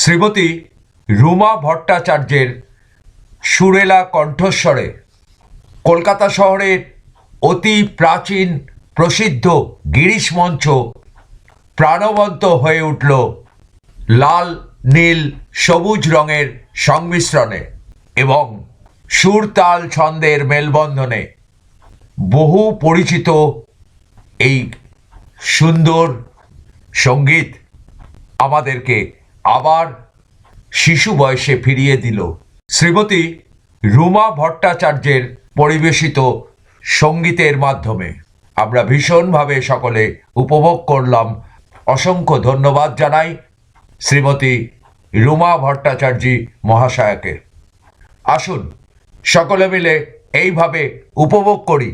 শ্রীমতী রুমা ভট্টাচার্যের সুরেলা কণ্ঠস্বরে কলকাতা শহরের অতি প্রাচীন প্রসিদ্ধ গিরিশ মঞ্চ প্রাণবন্ত হয়ে উঠল লাল নীল সবুজ রঙের সংমিশ্রণে এবং সুর তাল ছন্দের মেলবন্ধনে। বহু পরিচিত এই সুন্দর সঙ্গীত আমাদেরকে আবার শিশু বয়সে ফিরিয়ে দিল। শ্রীমতী রুমা ভট্টাচার্যের পরিবেশিত সঙ্গীতের মাধ্যমে আমরা ভীষণভাবে সকলে উপভোগ করলাম। অসংখ্য ধন্যবাদ জানাই শ্রীমতী রুমা ভট্টাচার্য মহাশয়াকে। আসুন সকলে মিলে এইভাবে উপভোগ করি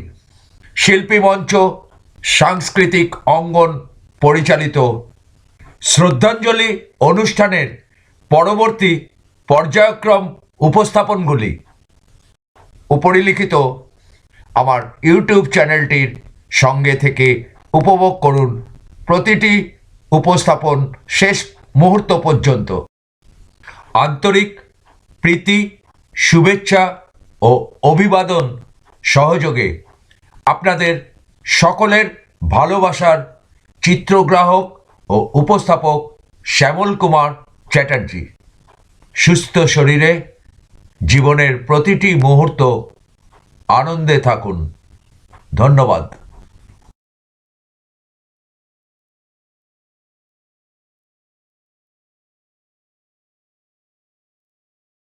শিল্পী মঞ্চ সাংস্কৃতিক অঙ্গন পরিচালিত শ্রদ্ধাঞ্জলি অনুষ্ঠানের পরবর্তী পর্যায়ক্রম উপস্থাপনগুলি। উপরিলিখিত আমার ইউটিউব চ্যানেলটির সঙ্গে থেকে উপভোগ করুন প্রতিটি উপস্থাপন শেষ মুহূর্ত পর্যন্ত। আন্তরিক প্রীতি, শুভেচ্ছা ও অভিবাদন সহযোগে আপনাদের সকলের ভালোবাসার চিত্রগ্রাহক ও উপস্থাপক শ্যামল কুমার চ্যাটার্জি। সুস্থ শরীরে জীবনের প্রতিটি মুহূর্ত আনন্দে থাকুন। ধন্যবাদ।